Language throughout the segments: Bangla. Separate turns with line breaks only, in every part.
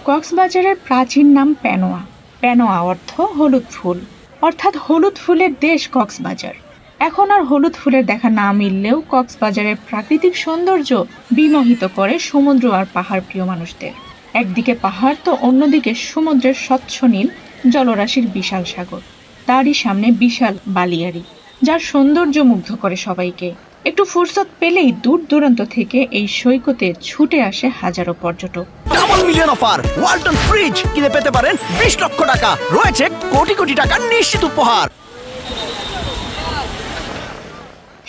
কক্সবাজারের প্রাচীন নাম পেনোয়া। পেনোয়া অর্থ হলুদ ফুল, অর্থাৎ হলুদ ফুলের দেশ কক্সবাজার। এখন আর হলুদ ফুলের দেখা না মিললেও কক্সবাজারের প্রাকৃতিক সৌন্দর্য বিমোহিত করে সমুদ্র আর পাহাড় প্রিয় মানুষদের। একদিকে পাহাড় তো অন্যদিকে সমুদ্রের স্বচ্ছ নীল জলরাশির বিশাল সাগর, তারই সামনে বিশাল বালিয়াড়ি, যার সৌন্দর্য মুগ্ধ করে সবাইকে। একটু ফুরসত পেলেই দূর দূরান্ত থেকে এই সৈকতে ছুটে আসে হাজারো পর্যটক।
Double million offer, Walton fridge কিনে পেতে পারেন 20 লক্ষ টাকা, রয়েছে কোটি কোটি টাকার নিশ্চিত উপহার।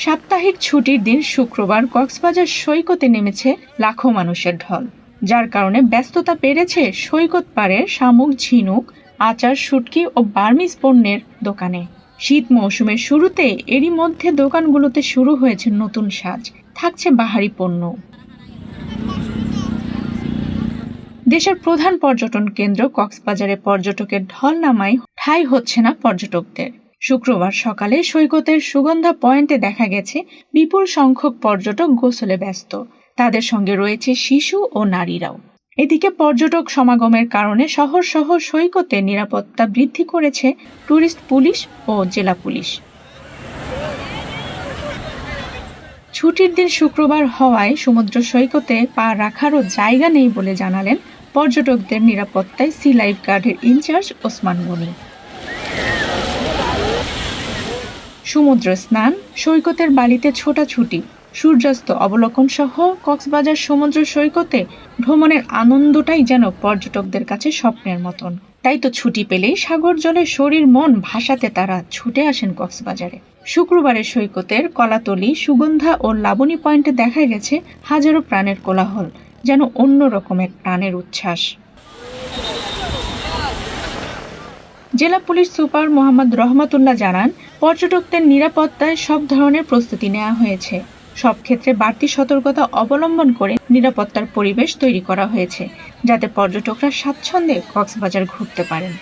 সাপ্তাহিক ছুটির দিন শুক্রবার কক্সবাজার সৈকতে নেমেছে লাখো মানুষের ঢল, যার কারণে ব্যস্ততা বেড়েছে সৈকত পাড়ের শামুক, ঝিনুক, আচার, শুটকি ও বার্মিজ পণ্যের দোকানে। শীত মৌসুমের শুরুতে এরই মধ্যে দোকানগুলোতে শুরু হয়েছে নতুন সাজ, থাকছে বাহারি পণ্য। দেশের প্রধান পর্যটন কেন্দ্র কক্সবাজারে পর্যটকের ঢল নামায় ঠাঁই হচ্ছে না পর্যটকদের। শুক্রবার সকালে সৈকতের সুগন্ধা পয়েন্টে দেখা গেছে বিপুল সংখ্যক পর্যটক গোসলে ব্যস্ত, তাদের সঙ্গে রয়েছে শিশু ও নারীরাও। এদিকে পর্যটক সমাগমের কারণে শহর সৈকতে নিরাপত্তা বৃদ্ধি করেছে ট্যুরিস্ট পুলিশ ও জেলা পুলিশ। ছুটির দিন শুক্রবার হওয়ায় সমুদ্র সৈকতে পা রাখারও জায়গা নেই বলে জানালেন পর্যটকদের নিরাপত্তায় সি লাইফ গার্ডের ইনচার্জ ওসমান গনি। সমুদ্র স্নান, সৈকতের বালিতে ছোটাছুটি, সূর্যাস্ত অবলোকন সহ কক্সবাজার সমুদ্র সৈকতে ভ্রমণের আনন্দটাই যেন পর্যটকদের কাছে স্বপ্নের মতন। তাই তো ছুটি পেলেই সাগর জলে শরীর মন ভাসাতে তারা ছুটে আসেন কক্সবাজারে। শুক্রবারের সৈকতের কলাতলি, সুগন্ধা ও লাবণী পয়েন্টে দেখা গেছে হাজারো প্রাণের কোলাহল, যেন অন্য রকমের প্রাণের উচ্ছ্বাস। জেলা পুলিশ সুপার মোহাম্মদ রহমতুল্লাহ জানান, পর্যটকদের নিরাপত্তায় সব ধরনের প্রস্তুতি নেওয়া হয়েছে। সব ক্ষেত্রে বাড়তি সতর্কতা অবলম্বন করে নিরাপত্তার পরিবেশ তৈরি করা হয়েছে, যাতে পর্যটকরা স্বাচ্ছন্দ্যে কক্সবাজার ঘুরতে পারেন।